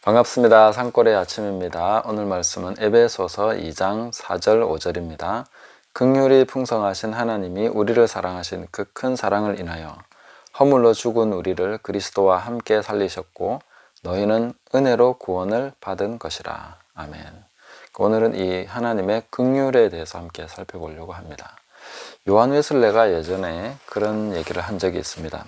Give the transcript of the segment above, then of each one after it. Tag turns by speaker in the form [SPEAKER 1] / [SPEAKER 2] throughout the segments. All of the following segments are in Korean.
[SPEAKER 1] 반갑습니다. 산골의 아침입니다. 오늘 말씀은 에베소서 2장 4절 5절입니다. 긍휼이 풍성하신 하나님이 우리를 사랑하신 그 큰 사랑을 인하여 허물로 죽은 우리를 그리스도와 함께 살리셨고 너희는 은혜로 구원을 받은 것이라. 아멘. 오늘은 이 하나님의 긍휼에 대해서 함께 살펴보려고 합니다. 요한 웨슬레가 예전에 그런 얘기를 한 적이 있습니다.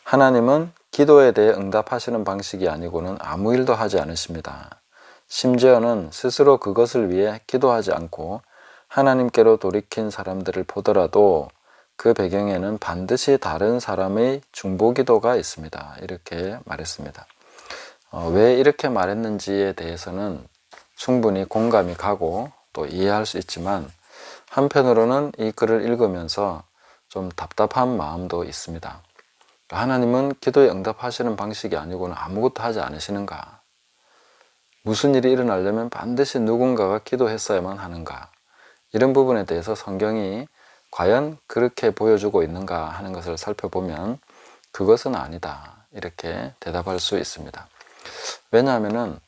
[SPEAKER 1] 하나님은 기도에 대해 응답하시는 방식이 아니고는 아무 일도 하지 않으십니다. 심지어는 스스로 그것을 위해 기도하지 않고 하나님께로 돌이킨 사람들을 보더라도 그 배경에는 반드시 다른 사람의 중보기도가 있습니다. 이렇게 말했습니다. 왜 이렇게 말했는지에 대해서는 충분히 공감이 가고 또 이해할 수 있지만 한편으로는 이 글을 읽으면서 좀 답답한 마음도 있습니다. 하나님은 기도에 응답하시는 방식이 아니고는 아무것도 하지 않으시는가? 무슨 일이 일어나려면 반드시 누군가가 기도했어야만 하는가? 이런 부분에 대해서 성경이 과연 그렇게 보여주고 있는가 하는 것을 살펴보면 그것은 아니다. 이렇게 대답할 수 있습니다. 왜냐하면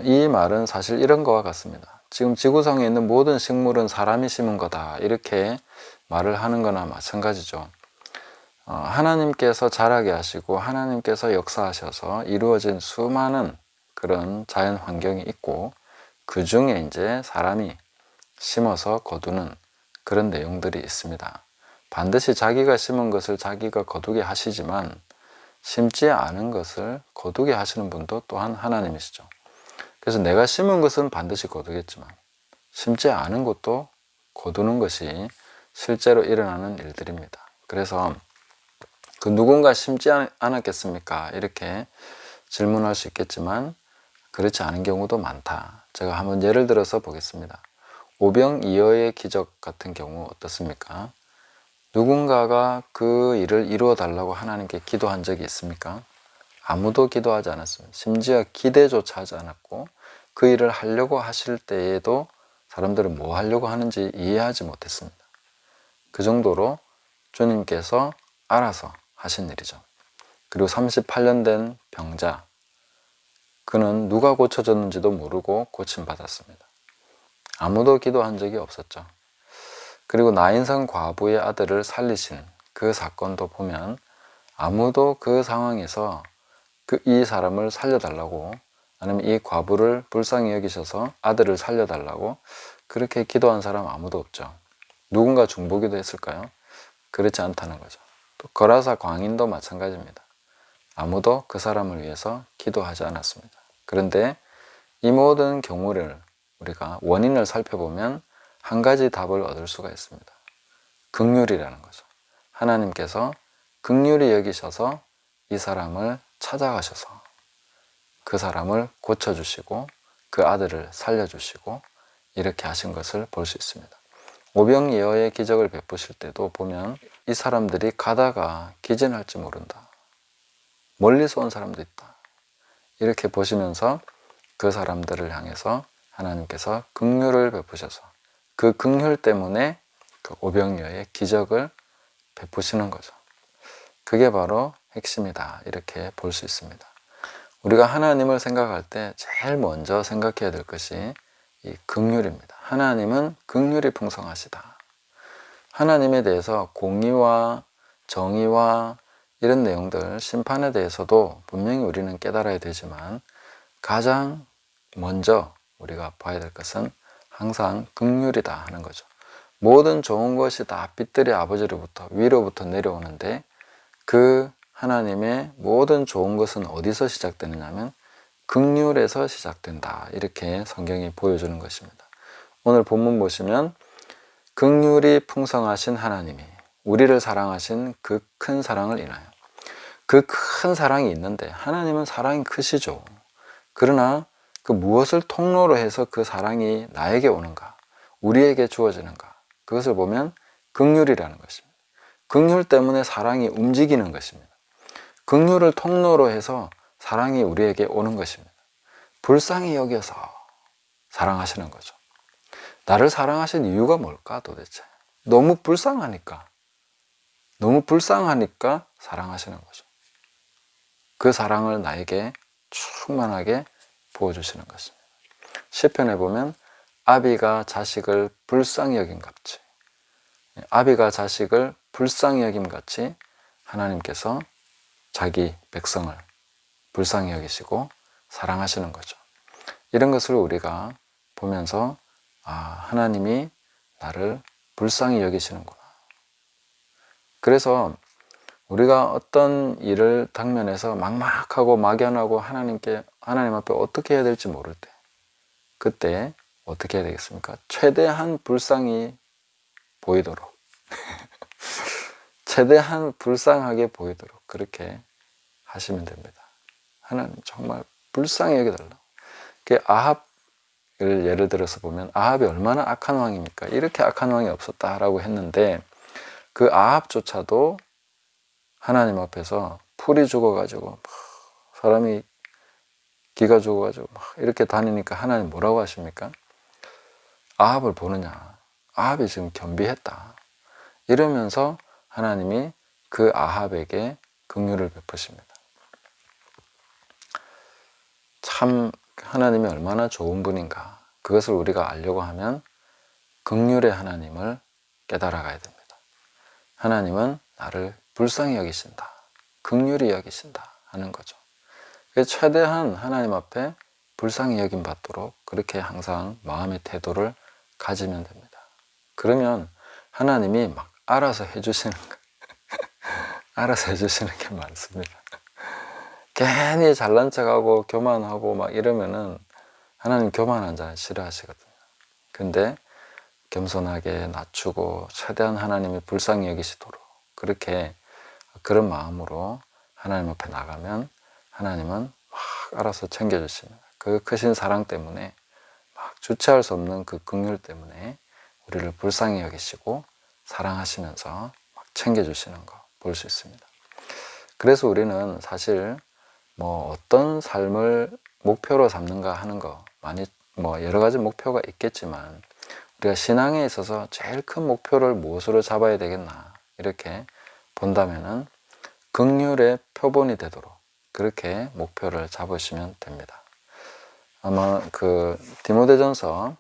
[SPEAKER 1] 이 말은 사실 이런 거와 같습니다. 지금 지구상에 있는 모든 식물은 사람이 심은 거다. 이렇게 말을 하는 거나 마찬가지죠. 하나님께서 자라게 하시고 하나님께서 역사하셔서 이루어진 수많은 그런 자연 환경이 있고 그 중에 이제 사람이 심어서 거두는 그런 내용들이 있습니다. 반드시 자기가 심은 것을 자기가 거두게 하시지만 심지 않은 것을 거두게 하시는 분도 또한 하나님이시죠. 그래서 내가 심은 것은 반드시 거두겠지만 심지 않은 것도 거두는 것이 실제로 일어나는 일들입니다. 그래서 그 누군가 심지 않았겠습니까? 이렇게 질문할 수 있겠지만 그렇지 않은 경우도 많다. 제가 한번 예를 들어서 보겠습니다. 오병이어의 기적 같은 경우 어떻습니까? 누군가가 그 일을 이루어 달라고 하나님께 기도한 적이 있습니까? 아무도 기도하지 않았습니다. 심지어 기대조차 하지 않았고 그 일을 하려고 하실 때에도 사람들은 뭐 하려고 하는지 이해하지 못했습니다. 그 정도로 주님께서 알아서 하신 일이죠. 그리고 38년 된 병자, 그는 누가 고쳐줬는지도 모르고 고침받았습니다. 아무도 기도한 적이 없었죠. 그리고 나인성 과부의 아들을 살리신 그 사건도 보면 아무도 그 상황에서 이 사람을 살려달라고, 아니면 이 과부를 불쌍히 여기셔서 아들을 살려달라고 그렇게 기도한 사람 아무도 없죠. 누군가 중보기도 했을까요? 그렇지 않다는 거죠. 또 거라사 광인도 마찬가지입니다. 아무도 그 사람을 위해서 기도하지 않았습니다. 그런데 이 모든 경우를 우리가 원인을 살펴보면 한 가지 답을 얻을 수가 있습니다. 긍휼이라는 거죠. 하나님께서 긍휼히 여기셔서 이 사람을 찾아가셔서 그 사람을 고쳐주시고 그 아들을 살려주시고 이렇게 하신 것을 볼 수 있습니다. 오병이어의 기적을 베푸실 때도 보면 이 사람들이 가다가 기진할지 모른다. 멀리서 온 사람도 있다. 이렇게 보시면서 그 사람들을 향해서 하나님께서 긍휼을 베푸셔서 그 긍휼 때문에 그 오병이어의 기적을 베푸시는 거죠. 그게 바로 핵심이다. 이렇게 볼 수 있습니다. 우리가 하나님을 생각할 때 제일 먼저 생각해야 될 것이 이 긍휼입니다. 하나님은 긍휼이 풍성하시다. 하나님에 대해서 공의와 정의와 이런 내용들, 심판에 대해서도 분명히 우리는 깨달아야 되지만 가장 먼저 우리가 봐야 될 것은 항상 긍휼이다 하는 거죠. 모든 좋은 것이 다 빛들의 아버지로부터 위로부터 내려오는데 그 하나님의 모든 좋은 것은 어디서 시작되느냐면 긍휼에서 시작된다. 이렇게 성경이 보여주는 것입니다. 오늘 본문 보시면 긍휼이 풍성하신 하나님이 우리를 사랑하신 그 큰 사랑을 인하여, 그 큰 사랑이 있는데 하나님은 사랑이 크시죠. 그러나 그 무엇을 통로로 해서 그 사랑이 나에게 오는가, 우리에게 주어지는가, 그것을 보면 긍휼이라는 것입니다. 긍휼 때문에 사랑이 움직이는 것입니다. 긍휼을 통로로 해서 사랑이 우리에게 오는 것입니다. 불쌍히 여겨서 사랑하시는 거죠. 나를 사랑하신 이유가 뭘까 도대체? 너무 불쌍하니까 사랑하시는 거죠. 그 사랑을 나에게 충만하게 부어주시는 것입니다. 시편에 보면 아비가 자식을 불쌍히 여김같이, 아비가 자식을 불쌍히 여김같이 하나님께서 자기 백성을 불쌍히 여기시고 사랑하시는 거죠. 이런 것을 우리가 보면서 하나님이 나를 불쌍히 여기시는구나. 그래서 우리가 어떤 일을 당면해서 막막하고 막연하고 하나님 앞에 어떻게 해야 될지 모를 때, 그때 어떻게 해야 되겠습니까? 최대한 불쌍히 보이도록 최대한 불쌍하게 보이도록 그렇게 하시면 됩니다. 하나님 정말 불쌍히 여겨달라. 아합을 예를 들어서 보면 아합이 얼마나 악한 왕입니까? 이렇게 악한 왕이 없었다라고 했는데 그 아합조차도 하나님 앞에서 풀이 죽어가지고 사람이 기가 죽어가지고 이렇게 다니니까 하나님 뭐라고 하십니까? 아합을 보느냐? 아합이 지금 겸비했다. 이러면서 하나님이 그 아합에게 긍휼을 베푸십니다. 참 하나님이 얼마나 좋은 분인가. 그것을 우리가 알려고 하면 긍휼의 하나님을 깨달아가야 됩니다. 하나님은 나를 불쌍히 여기신다. 긍휼히 여기신다 하는 거죠. 최대한 하나님 앞에 불쌍히 여김 받도록 그렇게 항상 마음의 태도를 가지면 됩니다. 그러면 하나님이 막 알아서 해주시는 알아서 해주시는 게 많습니다. 괜히 잘난 척하고 교만하고 막 이러면은 하나님 교만한 자 싫어하시거든요. 근데 겸손하게 낮추고 최대한 하나님이 불쌍히 여기시도록 그렇게 그런 마음으로 하나님 앞에 나가면 하나님은 막 알아서 챙겨주십니다. 그 크신 사랑 때문에 막 주체할 수 없는 그 긍휼 때문에 우리를 불쌍히 여기시고 사랑하시면서 막 챙겨주시는 거 볼 수 있습니다. 그래서 우리는 사실 어떤 삶을 목표로 삼는가 하는 거 많이 여러 가지 목표가 있겠지만 우리가 신앙에 있어서 제일 큰 목표를 무엇으로 잡아야 되겠나 이렇게 본다면은 긍휼의 표본이 되도록 그렇게 목표를 잡으시면 됩니다. 아마 그 디모데전서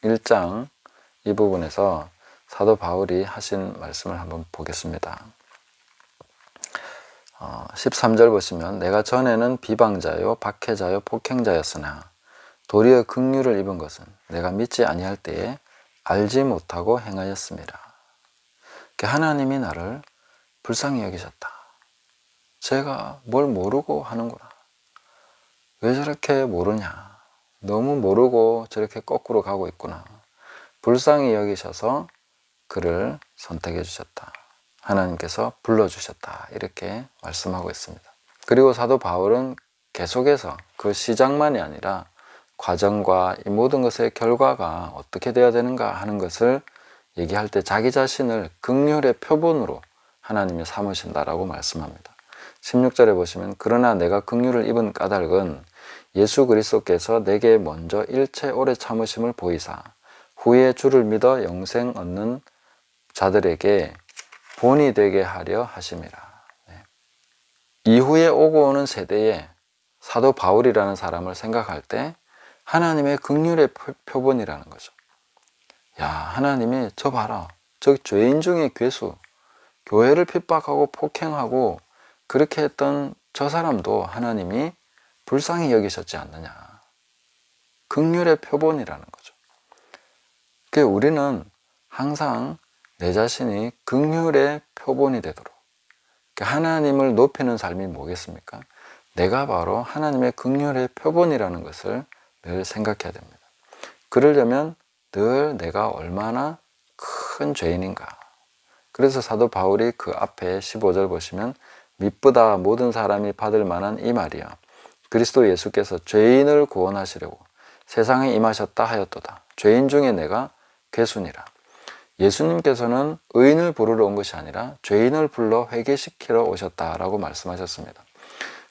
[SPEAKER 1] 1장 이 부분에서 사도 바울이 하신 말씀을 한번 보겠습니다. 13절 보시면 내가 전에는 비방자요 박해자요 폭행자였으나 도리어 긍휼을 입은 것은 내가 믿지 아니할 때에 알지 못하고 행하였습니다. 하나님이 나를 불쌍히 여기셨다. 제가 뭘 모르고 하는구나. 왜 저렇게 모르냐. 너무 모르고 저렇게 거꾸로 가고 있구나. 불쌍히 여기셔서 그를 선택해 주셨다. 하나님께서 불러주셨다. 이렇게 말씀하고 있습니다. 그리고 사도 바울은 계속해서 그 시작만이 아니라 과정과 이 모든 것의 결과가 어떻게 되어야 되는가 하는 것을 얘기할 때 자기 자신을 긍휼의 표본으로 하나님이 삼으신다라고 말씀합니다. 16절에 보시면 그러나 내가 긍휼을 입은 까닭은 예수 그리스도께서 내게 먼저 일체 오래 참으심을 보이사 후에 주를 믿어 영생 얻는 자들에게 본이 되게 하려 하심이라. 이후에 오고 오는 세대에 사도 바울이라는 사람을 생각할 때 하나님의 긍휼의 표본이라는 거죠. 야, 하나님이 저 봐라. 저 죄인 중에 괴수, 교회를 핍박하고 폭행하고 그렇게 했던 저 사람도 하나님이 불쌍히 여기셨지 않느냐. 긍휼의 표본이라는 거죠. 우리는 항상 내 자신이 긍휼의 표본이 되도록 하나님을 높이는 삶이 뭐겠습니까? 내가 바로 하나님의 긍휼의 표본이라는 것을 늘 생각해야 됩니다. 그러려면 늘 내가 얼마나 큰 죄인인가. 그래서 사도 바울이 그 앞에 15절 보시면 미쁘다 모든 사람이 받을 만한 이 말이야. 그리스도 예수께서 죄인을 구원하시려고 세상에 임하셨다 하였도다. 죄인 중에 내가 괴순이라. 예수님께서는 의인을 부르러 온 것이 아니라 죄인을 불러 회개시키러 오셨다라고 말씀하셨습니다.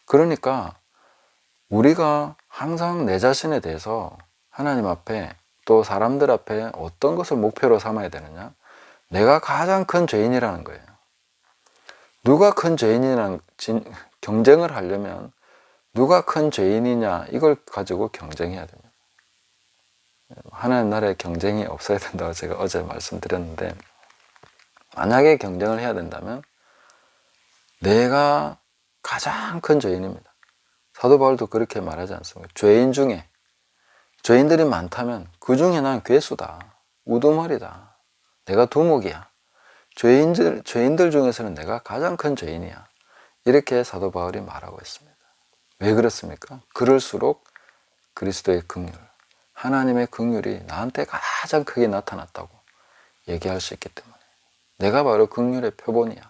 [SPEAKER 1] 그러니까 우리가 항상 내 자신에 대해서 하나님 앞에 또 사람들 앞에 어떤 것을 목표로 삼아야 되느냐? 내가 가장 큰 죄인이라는 거예요. 누가 큰 죄인이랑 경쟁을 하려면 누가 큰 죄인이냐 이걸 가지고 경쟁해야 됩니다. 하나님 나라에 경쟁이 없어야 된다고 제가 어제 말씀드렸는데, 만약에 경쟁을 해야 된다면 내가 가장 큰 죄인입니다. 사도 바울도 그렇게 말하지 않습니까? 죄인 중에, 죄인들이 많다면 그 중에 난 괴수다, 우두머리다, 내가 두목이야, 죄인들 중에서는 내가 가장 큰 죄인이야, 이렇게 사도 바울이 말하고 있습니다. 왜 그렇습니까? 그럴수록 그리스도의 긍휼, 하나님의 긍휼이 나한테 가장 크게 나타났다고 얘기할 수 있기 때문에 내가 바로 긍휼의 표본이야,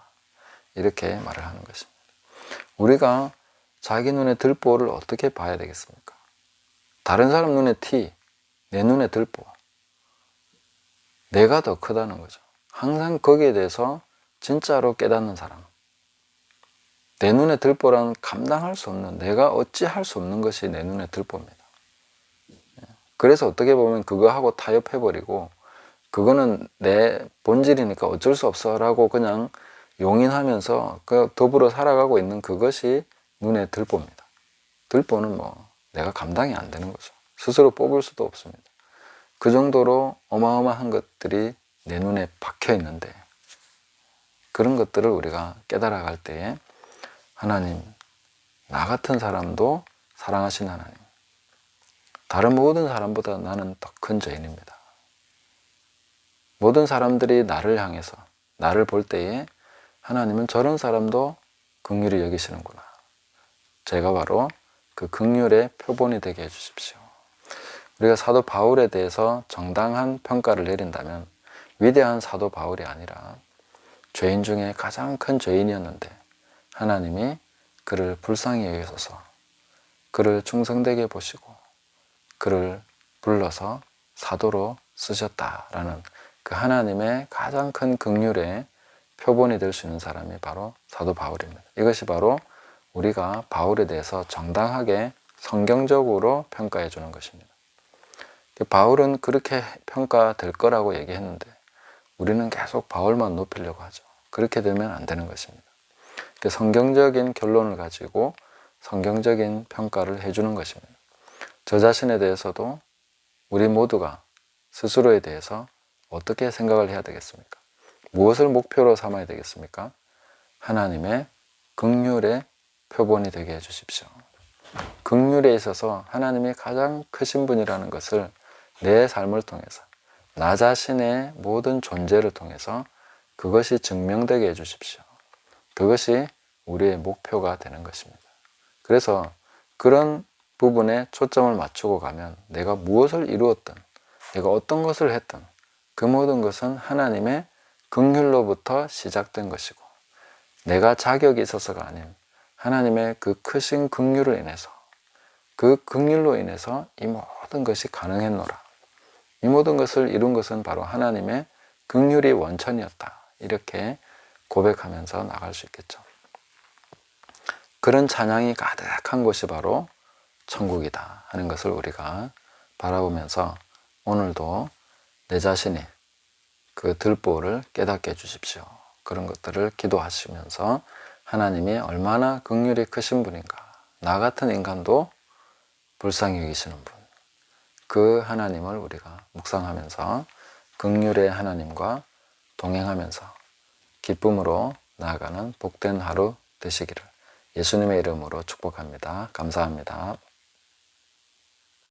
[SPEAKER 1] 이렇게 말을 하는 것입니다. 우리가 자기 눈에 들보를 어떻게 봐야 되겠습니까? 다른 사람 눈에 티, 내 눈에 들보, 내가 더 크다는 거죠. 항상 거기에 대해서 진짜로 깨닫는 사람, 내 눈에 들보란 감당할 수 없는, 내가 어찌할 수 없는 것이 내 눈에 들보입니다. 그래서 어떻게 보면 그거하고 타협해버리고 그거는 내 본질이니까 어쩔 수 없어 라고 그냥 용인하면서 그 더불어 살아가고 있는 그것이 눈에 들보입니다. 들보는 뭐 내가 감당이 안 되는 거죠. 스스로 뽑을 수도 없습니다. 그 정도로 어마어마한 것들이 내 눈에 박혀 있는데, 그런 것들을 우리가 깨달아갈 때에 하나님, 나 같은 사람도 사랑하신 하나님, 다른 모든 사람보다 나는 더 큰 죄인입니다. 모든 사람들이 나를 향해서 나를 볼 때에 하나님은 저런 사람도 긍휼히 여기시는구나, 제가 바로 그 긍휼의 표본이 되게 해주십시오. 우리가 사도 바울에 대해서 정당한 평가를 내린다면 위대한 사도 바울이 아니라 죄인 중에 가장 큰 죄인이었는데 하나님이 그를 불쌍히 여기셔서 그를 충성되게 보시고 그를 불러서 사도로 쓰셨다라는 그 하나님의 가장 큰 긍휼의 표본이 될 수 있는 사람이 바로 사도 바울입니다. 이것이 바로 우리가 바울에 대해서 정당하게 성경적으로 평가해 주는 것입니다. 바울은 그렇게 평가될 거라고 얘기했는데 우리는 계속 바울만 높이려고 하죠. 그렇게 되면 안 되는 것입니다. 성경적인 결론을 가지고 성경적인 평가를 해주는 것입니다. 저 자신에 대해서도 우리 모두가 스스로에 대해서 어떻게 생각을 해야 되겠습니까? 무엇을 목표로 삼아야 되겠습니까? 하나님의 긍휼의 표본이 되게 해주십시오. 긍휼에 있어서 하나님이 가장 크신 분이라는 것을 내 삶을 통해서, 나 자신의 모든 존재를 통해서 그것이 증명되게 해주십시오. 그것이 우리의 목표가 되는 것입니다. 그래서 그런 부분에 초점을 맞추고 가면 내가 무엇을 이루었든, 내가 어떤 것을 했든 그 모든 것은 하나님의 긍휼로부터 시작된 것이고, 내가 자격이 있어서가 아닌 하나님의 그 크신 긍휼을 인해서, 그 긍휼로 인해서 이 모든 것이 가능했노라. 이 모든 것을 이룬 것은 바로 하나님의 긍휼이 원천이었다. 이렇게 고백하면서 나갈 수 있겠죠. 그런 찬양이 가득한 곳이 바로 천국이다 하는 것을 우리가 바라보면서 오늘도 내 자신이 그 들보를 깨닫게 해주십시오. 그런 것들을 기도하시면서 하나님이 얼마나 긍휼이 크신 분인가, 나 같은 인간도 불쌍히 여기시는 분, 그 하나님을 우리가 묵상하면서 긍휼의 하나님과 동행하면서 기쁨으로 나아가는 복된 하루 되시기를 예수님의 이름으로 축복합니다. 감사합니다.